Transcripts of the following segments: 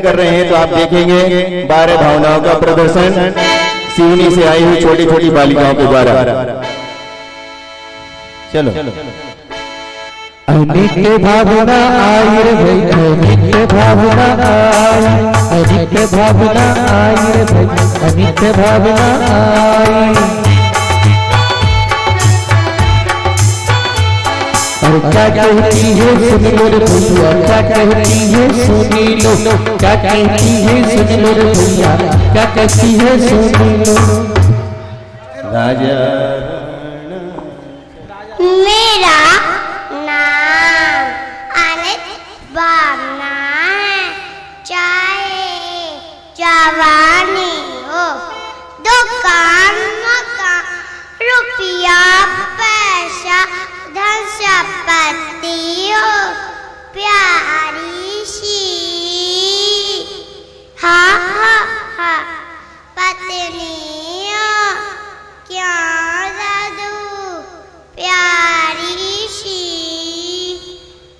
कर रहे हैं तो आप देखेंगे 12 भावनाओं का प्रदर्शन सिवनी से आई हुई छोटी छोटी बालिकाओं के द्वारा। चलो अनित्य भावना आई रे भाई, अनित्य भावना आई, अनित्य भावना आई रे भाई, अनित्य भावना आई। और क्या कहती है सुन लो रे भैया, क्या कहती है सुनी लो, क्या कहती है सुन लो रे भैया, क्या कहती है सुनी लो। राजा मेरा नाम अनित्य भावना है, चाहे जवानी हो, दुकान मकान रुपया पैसा धन संपत्ति हो, प्यारी सी हा पत्नी हो, क्या जादू प्यारी सी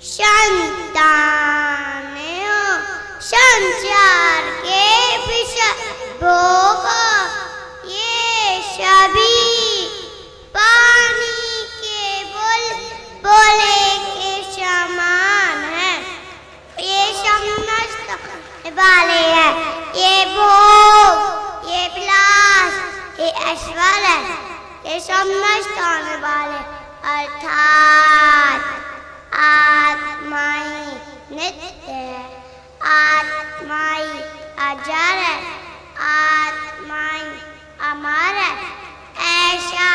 संतान हो, संसार के विषय भोग ये सभी पानी के बोले के समान है। ये समस्त वाले हैं, ये भोग, ये विलास, ये ऐश्वर्य, ये समस्त होने वाले अर्थात आत्माई नित्य है, आत्माई अजर है, आत्माई अमर है। ऐसा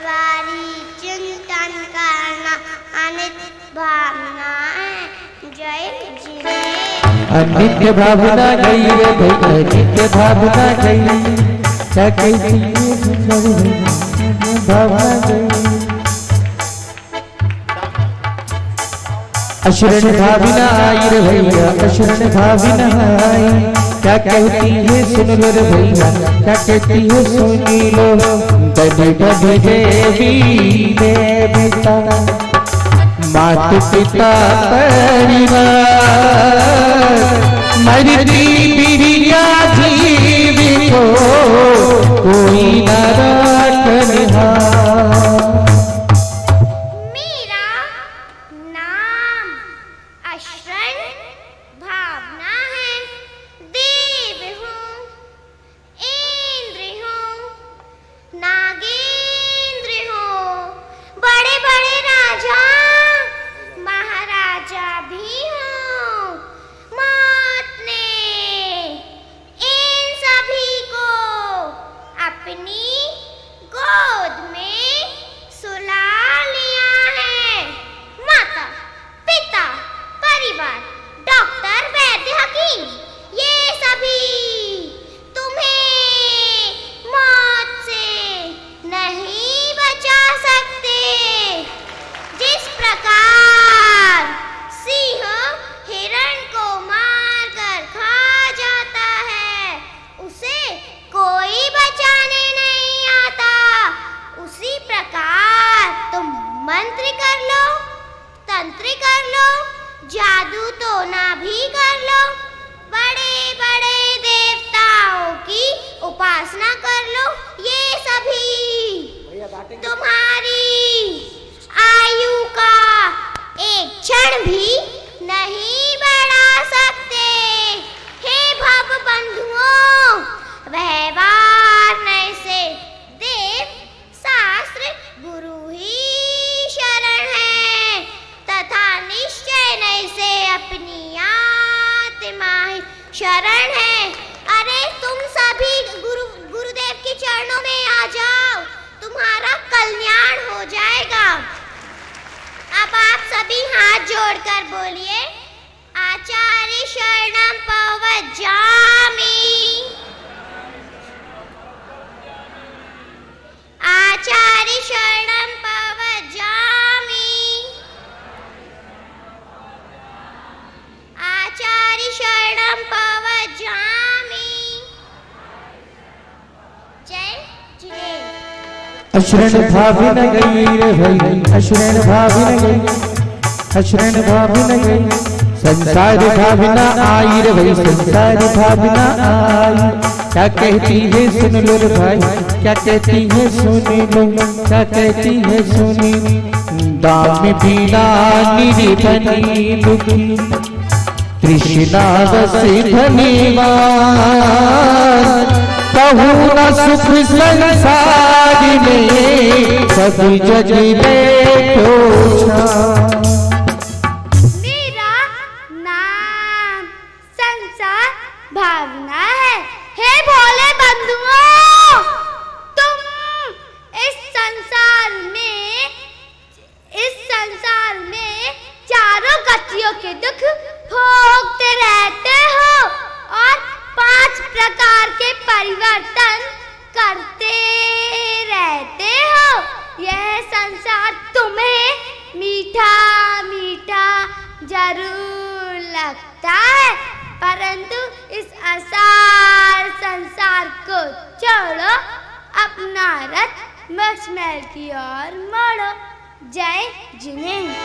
बारी चिंतन करना अनित्य भावना है। जय जिने अनित्य भावना गई रे भाई, अनित्य भावना गई, क्या कहती है भावना गई। अशरण भावना आई रे भैया, अशरण भावना आई, क्या कहती है सुन लो रे भैया, क्या कहती है सुनी लो। दधि दधि देवी देवता माता पिता परिवार, मरती बिरिया जीवी को कोई न रखनिहार। मेरा नाम अशरण भावना है, देव हूँ, इंद्र हूँ, नागेंद्र हूँ, बड़े बड़े राजा महाराजा भी हूँ। मौत ने इन सभी को अपनी गोद में सुला लिया है। माता पिता परिवार डॉक्टर वैद्य हकीम ये सभी तुम्हें मौत से नहीं बचा सकते। जिस प्रकार सिंह हिरण को मारकर खा जाता है, उसे कोई बचाने नहीं आता, उसी प्रकार तुम मंत्र कर लो, तंत्र कर लो, जादू टोना भी कर लो, बड़े बड़े देवताओं की उपासना कर लो, ये सभी तुम्हारी आयु का एक क्षण भी नहीं बढ़ा सकते। हे भव बंधुओं, व्यवहार नहीं से देव शास्त्र गुरु ही शरण है, तथा निश्चय नहीं से अपनी आत्मा ही शरण है। अरे तुम सभी गुरुदेव के चरणों में आ जाओ, तुम्हारा कल्याण हो जाएगा। अब आप सभी हाथ जोड़कर बोलिए, आचार्य शरणं प्रव्रजामि, आचार्य शरणं प्रव्रजामि, आचार्य शरणं प्रव्रजामि। जय जिनेन्द्र। अशरण भावना गई रे भाई, अशरण भावना गई, अशरण भावना गई, संसार भावना आई रे भाई, संसार भावना आई। क्या कहती है सुन लो रे भाई, क्या कहती है सुन लो, क्या कहती है सुनी। दाम बिना निर्धनी दुखी, तृष्णा बस धनीवान। कहूँ न सुख संसार में, सब जग देखो मेरा नाम संसार भावना है। हे भोले बंधुओं, तुम इस संसार में चारों गतियों के दुख भोगते रहते हो और 5 प्रकार के परिवर्तन करते रहते हो। यह संसार तुम्हें मीठा मीठा जरूर लगता है, परंतु इस असार संसार को छोड़ो, अपना रथ मखमल की ओर मोड़ो। जय जिनेंद्र।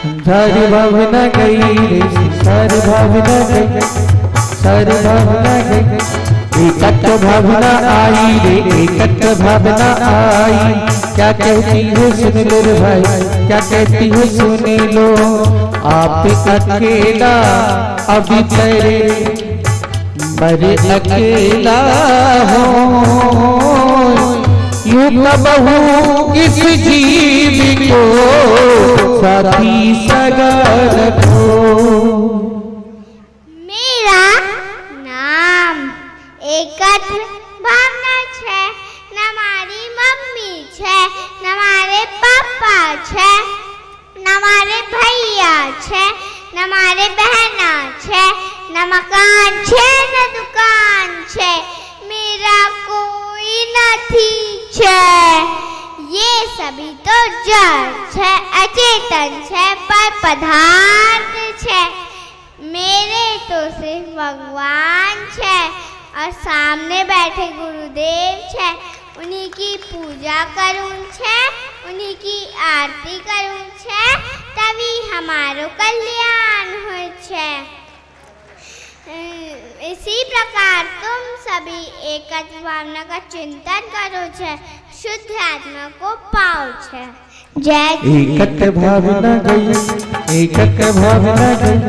संसार भावना गई रे, संसार भावना गई, संसार भावना गई। एकत्व भावना आई रे, एकत्व भावना आई। क्या कहती है सुन लो रे भाई, क्या कहती है सुन लो। आप अकेला अभी तेरे मरे अकेला हो, यूं कबहू इस जीव को साथी सगा रखो। मेरा नाम एकत्र भावना छे, न मारी मम्मी छे, न मारे पापा छे, न मारे भैया छे, न मारे बहना छे, न मकान छे, न दुकान छे, मेरा कोई नहीं छे। ये सभी तो जड़ छे, अचेतन छे, पर पदार्थ छे। मेरे तो सिर्फ भगवान छे और सामने बैठे गुरुदेव छे। उन्हीं की पूजा करूं छे, उन्हीं की आरती करूं छे, तभी हमारो कल्याण हो छे। इसी प्रकार तुम सभी एकत्व भावना का चिंतन करो छे, शुद्ध आत्मा को पाओ छे। जय। एकत्व भावना गई, एकत्व भावना गई।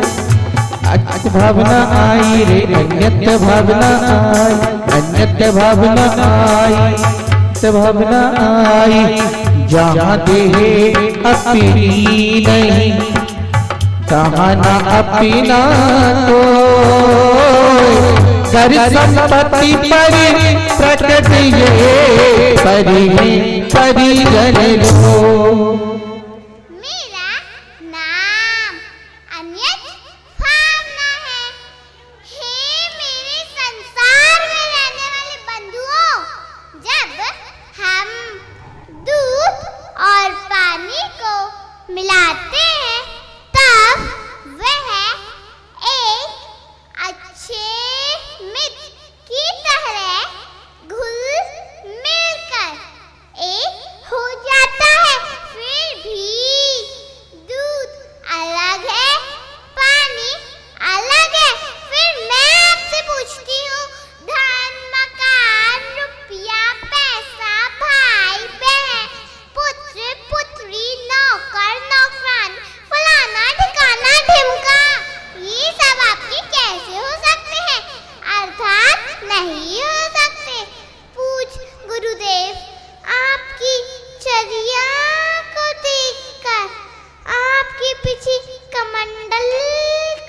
अक्त भावना आई रे, अन्यत्र भावना आई, अन्यत्र भावना आई, अन्यत्र भावना आई। जहाँ देह अपनी नहीं, तहाँ न अपना तो। घर संपत्ति पर प्रकट ये परिजन लो। मेरा नाम अन्यत्र भावना है। हे मेरे संसार में रहने वाले बंधुओं, जब हम दूध और पानी को मिलाते हैं, तब वह एक अच्छे मित्र की तरह घुल मिलकर एक हो जाता है। फिर भी दूध अलग है, पानी अलग है। फिर मैं आपसे पूछती हूँ, धन, मकान, रुपया, पैसा, भाई बहन, पुत्र पुत्री, नौकर नौकरान, फलाना ठिकाना ढिमका, ये सब आपके कैसे हो सकते हैं? अर्थात नहीं हो सकते। पूछ गुरुदेव, आपकी चर्या को देखकर, आपके पीछे कमंडल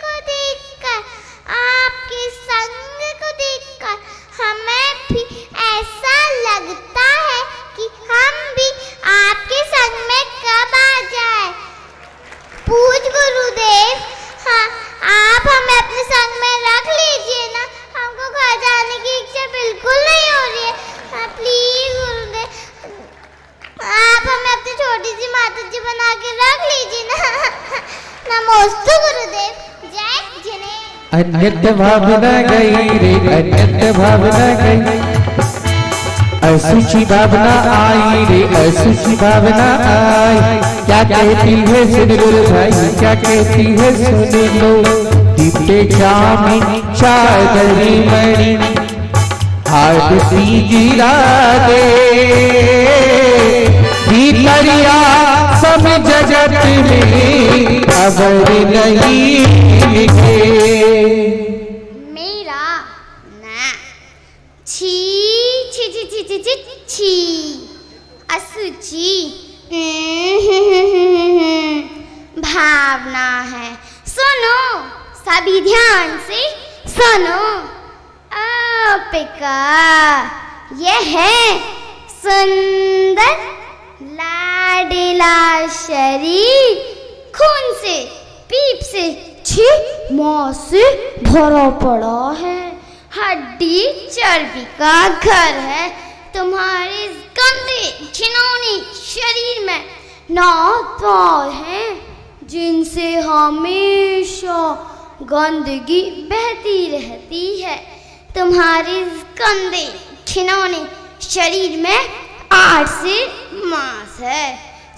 को देखकर, आपके संग को देखकर हमें भी ऐसा लगता है कि हम भी आपके संग में कब आ जाए। पूछ गुरुदेव, हाँ, आप हमें अपने संग में रख लीजिए ना, हमको घर जाने की इच्छा बिल्कुल नहीं हो रही है। हाँ, प्लीज गुरुदेव, आप हमें अपनी छोटी सी माता जी बना के रख लीजिए ना। नमोस्तु गुरुदेव। जय जिनेंद्र। अन्यत्र भावना गई रे, अन्यत्र भावना गई, असुचि भावना आई रे असुचि भावना आई, क्या कहती है सुन लो भाई, क्या कहती है सुन लो। दीपे जामी चादरी मणि आरती गिरा दे, भीतरिया सब जगत में खबर नहीं लिखे। मेरा ना छी छी छी छी छी छी छी असुचि भावना है। सुनो सभी ध्यान से सुनो। आपका यह है सुंदर लाडला शरीर खून से पीप से छी मौत से भरा पड़ा है, हड्डी चर्बी का घर है। तुम्हारे गंदे घिनौने शरीर में 9 पाँव हैं जिनसे हमेशा गंदगी बहती रहती है। तुम्हारे गंदे घिनौने शरीर में 8 से मांस है,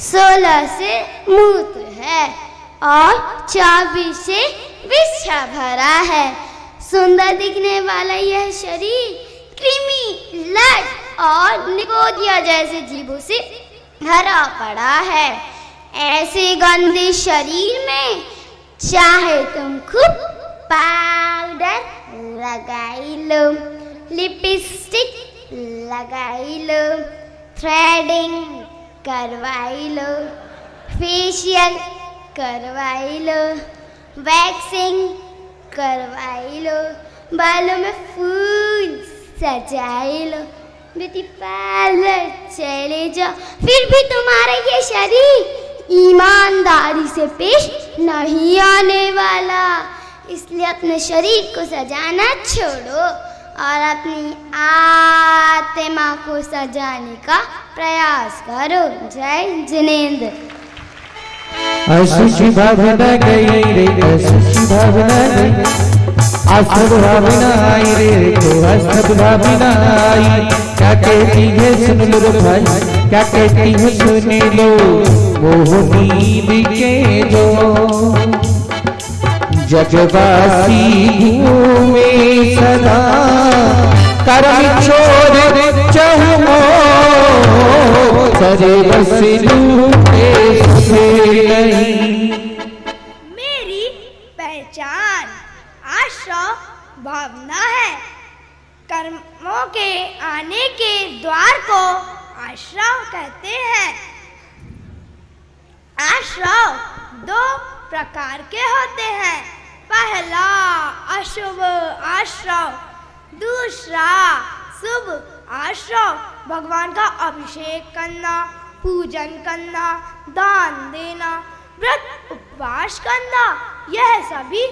16 से मूत्र है और 24 से विषा भरा है। सुंदर दिखने वाला यह शरीर कृमि, लट और निकोदिया जैसे जीवों से भरा पड़ा है। ऐसे गंदे शरीर में चाहे तुम खूब पाउडर लगाई लो, लिपस्टिक लगाई लो, थ्रेडिंग करवाई लो, फेशियल करवाई लो, वैक्सिंग करवाई लो, बालों में फूल सजाई लो, ब्यूटी पार्लर चले जाओ, फिर भी तुम्हारा ये शरीर ईमानदारी से पेश नहीं आने वाला। इसलिए अपने शरीर को सजाना छोड़ो और अपनी आत्मा को सजाने का प्रयास करो। जय जिनेंद्र। असुचि भावना गई रे असुचि भावना गई, आस्था भावना आई रे तो आस्था भावना आई। क्या कहती है सुन लो भाई, क्या कहती है सुन लो। मोहनी के जो जगवासी घूमे सदा, करम छोड़ चहुओ सरे बस लूटे से नहीं। मेरी पहचान आशा भावना है। कर्मों के आने के द्वार को आश्रव कहते हैं। आश्रव 2 प्रकार के होते हैं। पहला अशुभ आश्रव, दूसरा शुभ आश्रव। भगवान का अभिषेक करना, पूजन करना, दान देना, व्रत उपवास करना, यह सभी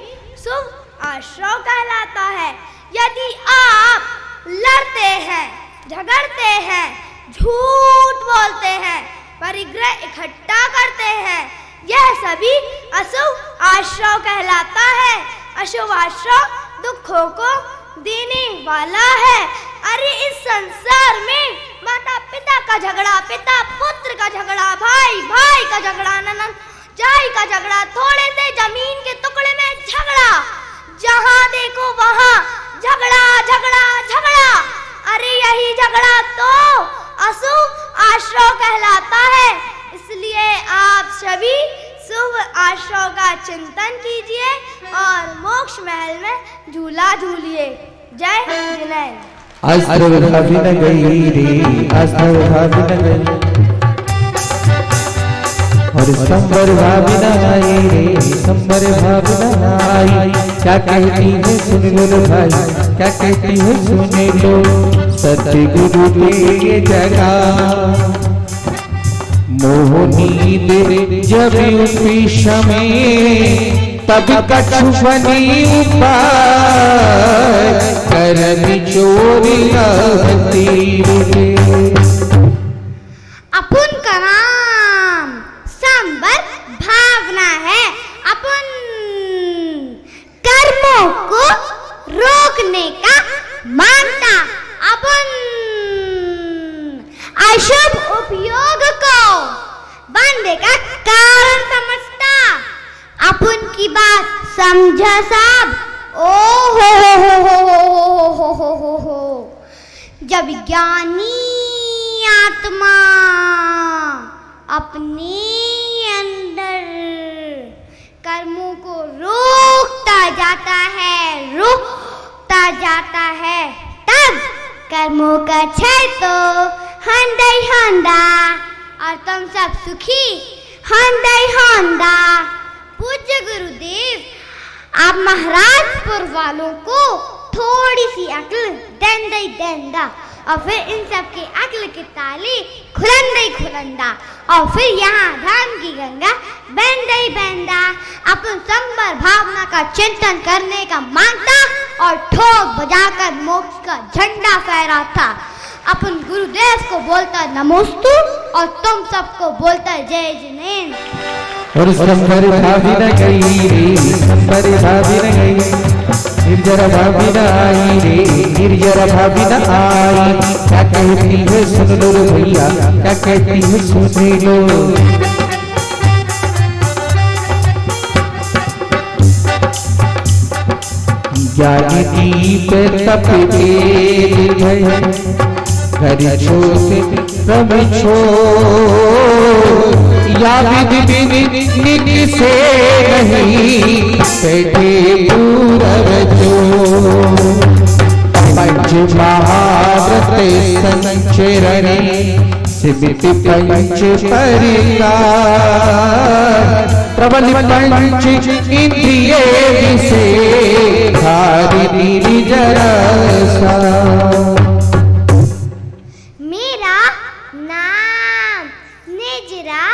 शुभ आश्रव कहलाता है। यदि आप लड़ते हैं, झगड़ते हैं, झूठ बोलते हैं, परिग्रह इकट्ठा करते हैं, यह सभी अशुभ आश्रव कहलाता है। अशुभ आश्रव दुखों को देने वाला है। अरे इस संसार में माता पिता का झगड़ा, पिता पुत्र का झगड़ा, भाई भाई का झगड़ा, ननद जाई का झगड़ा, थोड़े से जमीन के टुकड़े में झगड़ा, जहाँ देखो वहाँ झगड़ा झगड़ा झगड़ा। अरे यही झगड़ा तो अशुभ आश्रव कहलाता है। इसलिए आप सभी शुभ आश्रव का चिंतन कीजिए और मोक्ष महल में झूला झूलिए। जय जिनेंद्र। अस्त्र भावना गई रे अस्त्र भावना गई, और संबर भावना आई रे संबर भावना आई। क्या कहती है सुन लो भाई, क्या कहती है सुन लो। सतगुरु के जगह मोहनी दे जब विष में, तब कछु बनी उपाय करन चोरिया तीरे। अपन का नाम संबर भावना है। अपन कर्मों को रोकने का मानता, अपन फंदे का कारण समझता। आप उनकी बात समझा साहब? ओ हो। जब ज्ञानी आत्मा अपने अंदर कर्मों को रोकता जाता है, तब कर्मों का क्षय तो हंदा ही हंदा, और तुम सब सुखी हंदा ही हंदा। पूज्य गुरुदेव, आप महाराजपुर वालों को थोड़ी सी अक्ल देंदा, और फिर इन सब के अक्ल की ताली खुलंदा, और फिर यहाँ धर्म की गंगा बहंदा। अपन संबर भावना का चिंतन करने का मांगता और ठोक बजाकर मोक्ष का झंडा फहराता। अपन गुरुदेव को बोलता नमोस्तु और तुम सबको बोलता जय जिनेन्द्र। और संबर भाभी न गई रे, संबर भाभी न गई, निर्जरा भाभी न आई रे, निर्जरा भाभी न आई। क्या कहती है सुन लो रे भैया, क्या कहती है सुन लो। ज्ञानी दीप तप तेज है, घर छोटे प्रभ या विधि निधि से नहीं बैठे पूरव जो। पंच महाव्रत संचरणे सिमित पंच परिकार, प्रबल पंच इंद्रिय से धारिणी निजरसा। मेरा नाम निजरा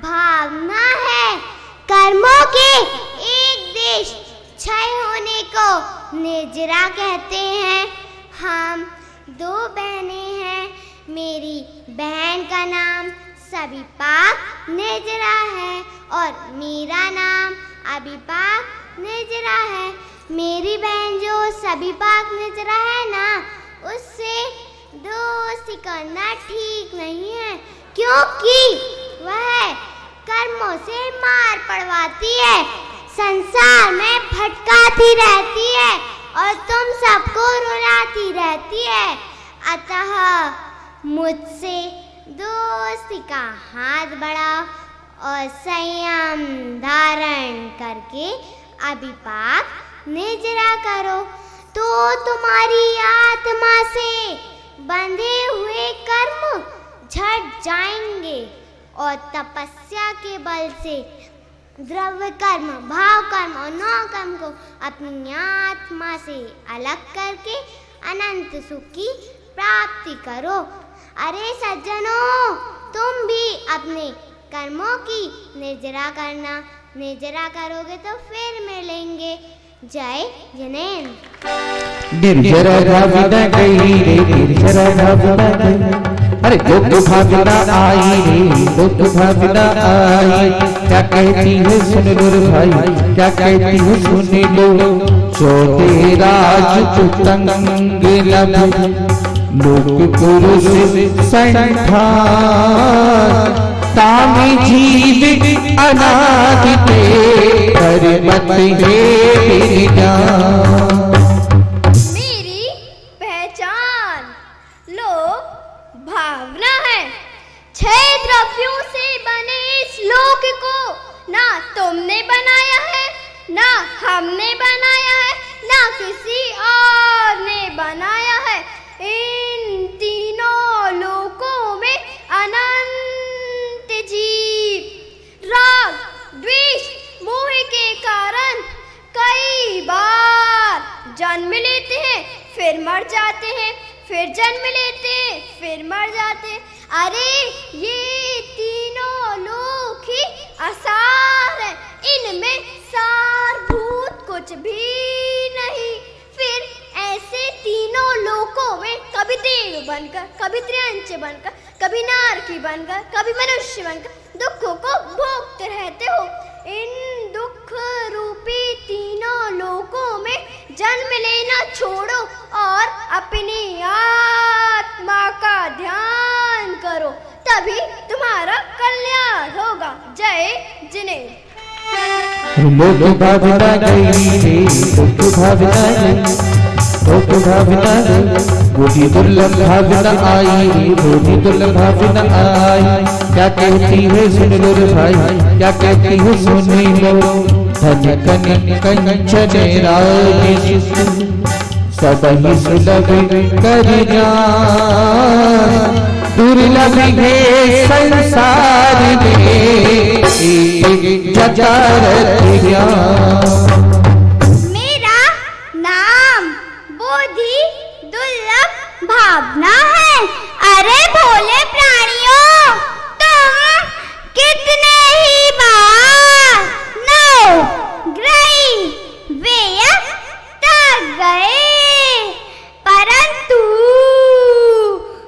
भावना है। कर्मों के एक देश क्षय होने को निजरा कहते हैं। हम दो बहनें हैं। मेरी बहन का नाम सविपाक निजरा है और मेरा नाम अभिपाक निजरा है। मेरी बहन जो सविपाक निजरा है ना, उससे दोस्ती करना ठीक नहीं है, क्योंकि वह कर्मों से मार पड़वाती है, संसार में भटकाती रहती है और तुम सबको रुलाती रहती है। अतः मुझसे दोस्ती का हाथ बढ़ाओ और संयम धारण करके अभिपाक निजरा करो, तो तुम्हारी आत्मा से बंधे हुए कर्म झट जाएंगे और तपस्या के बल से द्रव्य कर्म, भाव कर्म और नौ कर्म को अपनी आत्मा से अलग करके अनंत सुख की प्राप्ति करो। अरे सज्जनों, तुम भी अपने कर्मों की निर्जरा करना। निर्जरा करोगे तो फिर मिलेंगे। जय जिनेन्द्र। निर्जरा भाभी न गई रे, निर्जरा भाभी न गई, अरे दो भाभी न आई रे, दो भाभी न आई। क्या कहती है सुन लो रे भाई, क्या कहती है सुन लो। चौथे राजपुतंग लभ लोक पुरुष संठान, तामी जीव अनादिते परमत हे विज्ञान। मेरी पहचान लोक भावना है। 6 द्रव्यों से बने इस लोक को ना तुमने बनाया है, ना हमने बनाया है, ना किसी और ने बनाया है। इन तीनों लोकों में अनंत जीव राग द्वेष मोह के कारण कई बार जन्म लेते हैं, फिर मर जाते हैं, फिर जन्म लेते हैं, फिर मर जाते हैं। अरे ये तीनों लोक ही असार है, इनमें सारभूत कुछ भी नहीं। फिर ऐसे तीनों लोकों में कभी देव बनकर, कभी त्रियंच बनकर, कभी नारकी बनकर, कभी मनुष्य बनकर दुखों को भोगते रहते हो। इन दुख रूपी तीनों लोकों में जन्म लेना छोड़ो और अपनी आत्मा का ध्यान करो, तभी तुम तुम्हारा कल्याण होगा। जय जिनेंद्र। लोक भावना गई रे, लोक भावना गई, लोक भावना गई, बूढ़ी दुर्लभ भावना आई रे, बूढ़ी दुर्लभ भावना आई। क्या कहती है सुन लो रे भाई, क्या कहती है सुन लो। धन कन कंचन राज सब ही सुलभ कर जान, दुर्लभ है संसार में जजारत ज्ञान। मेरा नाम बोधि दुर्लभ भावना है। अरे भोले प्राणियों, तुम कितने ही बार नवग्रही व्यय तक गए, परंतु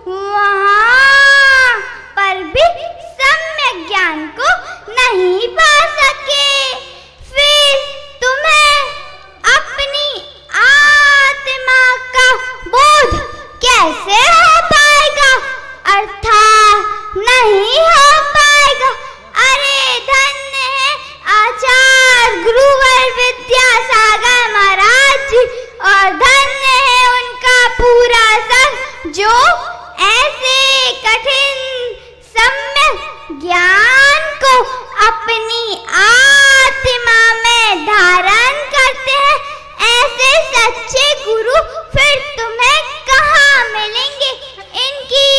वहाँ पर भी सम्यक ज्ञान को नहीं पा सके। फिर तुम्हें अपनी आत्मा का बोध कैसे हो पाएगा, अर्थात नहीं हो पाएगा। अरे धन्य है आचार्य गुरुवर विद्यासागर महाराज जी, और धन्य है उनका पूरा संघ जो ऐसे कठिन सम्यक ज्ञान को अपनी आत्मा में धारण करते हैं। ऐसे सच्चे गुरु फिर तुम्हें कहाँ मिलेंगे। इनकी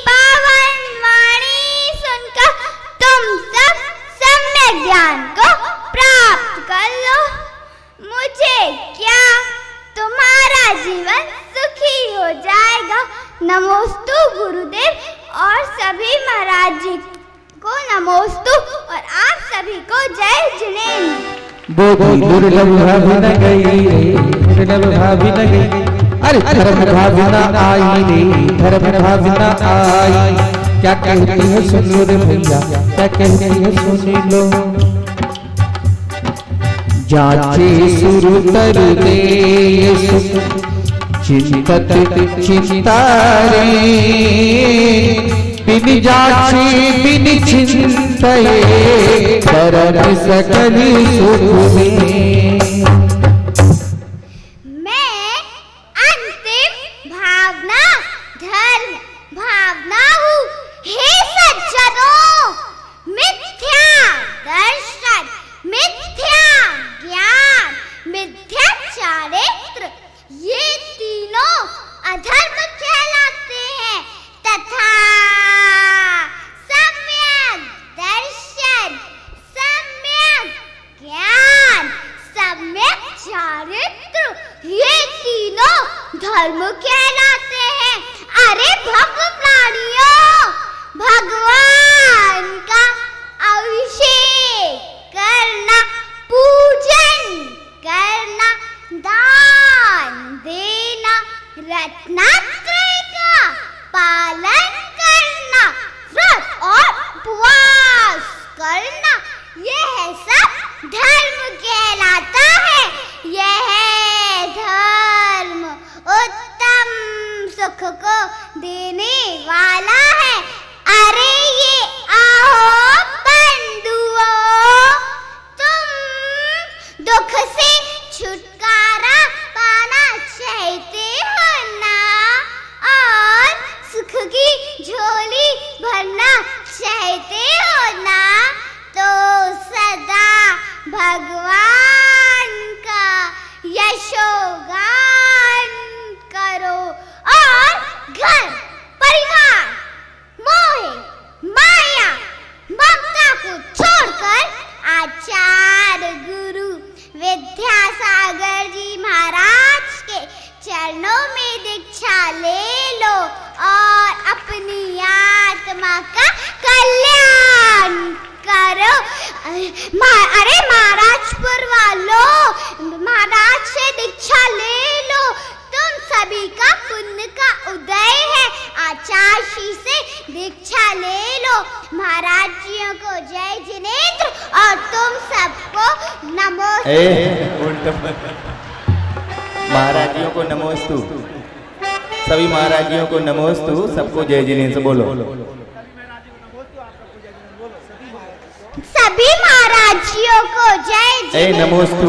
पावन वाणी सुनकर तुम सब सम्यक ज्ञान को प्राप्त कर लो। मुझे क्या, तुम्हारा जीवन सुखी हो जाएगा। नमोस्तु गुरुदेव और सभी महाराज जी को नमोस्तु, और आप सभी को जय जिनेंद्र। बोधि दुर्लभ भावना गई रे, दुर्लभ भावना गई। अरे धर्म भावना आई रे, धर्म भावना आई। क्या कहती है सुन लो रे भैया, क्या कहती है सुन लो। जाचे सुर तर दे चिंतत चिंतारे, बिन जाचे बिन चिंतये करत सकल सुख में। मैं अंतिम भावना धर्म भावना हूँ। हे सज्जनों, मिथ्या दर्शन, मिथ्या ज्ञान, मिथ्या चारित्र, ये तीनों अधर्म कहलाते हैं, तथा सम्यक दर्शन, सम्यक ज्ञान, सम्यक चारित्र, ये तीनों धर्म कहलाते हैं। अरे भक्त प्राणियों, भगवान का अभिषेक करना, पूजन करना, दान देना, रत्नात्रय का पालन करना, व्रत और उपवास करना, यह सब धर्म कहलाता है। यह धर्म उत्तम सुख को देने वाला है। अरे ये आओ बंधुओं, तुम दुख से छुटकारा पाना चाहते हो ना, और सुख की झोली भरना चाहते हो ना, तो सदा भगवान का यशोगान करो और घर परिवार, मोह माया ममता को छोड़कर आचार्य गुरु विद्यासागर जी महाराज के चरणों में दीक्षा ले लो और अपनी आत्मा का कल्याण करो। अरे महाराजपुर वालों, महाराज से दीक्षा ले लो। तुम सभी का पुण्य का उदय है। आचार्य श्री से दीक्षा ले लो। महाराज जियों को जय जिनेंद्र और तुम सबको नमोस्तु। महाराजियों को नमोस्तु, सभी महाराजियों को नमोस्तु, सबको जय जिनेंद्र बोलो। सभी महाराजियों को जय ए जिनेंद्र। नमोस्तु।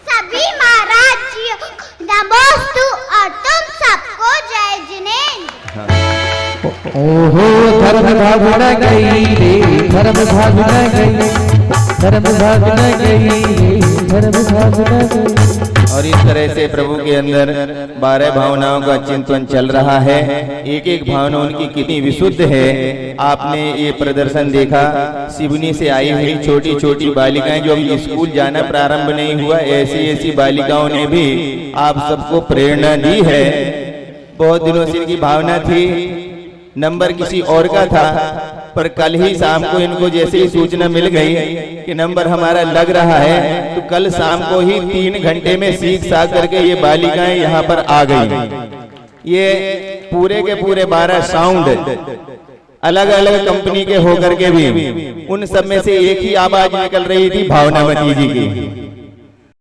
सभी महाराजियों को नमोस्तु और तुम सबको जय जिनेंद्र। ओहो धर्म भाग न गई रे, धर्म भाग न गई, धर्म भाग न गई रे, धर्म भाग न गई। और इस तरह से प्रभु के अंदर 12 भावनाओं का चिंतन चल रहा है। एक एक भावना उनकी कितनी विशुद्ध है। आपने ये प्रदर्शन देखा, सिवनी से आई हुई छोटी छोटी बालिकाएं जो अभी स्कूल जाना प्रारंभ नहीं हुआ, ऐसी ऐसी बालिकाओं ने भी आप सबको प्रेरणा दी है। बहुत दिनों से इनकी भावना थी, नंबर किसी और का था, पर कल ही शाम को इनको जैसे ही सूचना मिल गई कि नंबर हमारा लग रहा है, तो कल शाम को ही 3 घंटे में सीख साख करके ये बालिकाएं यहाँ पर आ गई। ये पूरे के पूरे 12 साउंड अलग अलग कंपनी के होकर के भी उन सब में से एक ही आवाज निकल रही थी भावनावती जी की।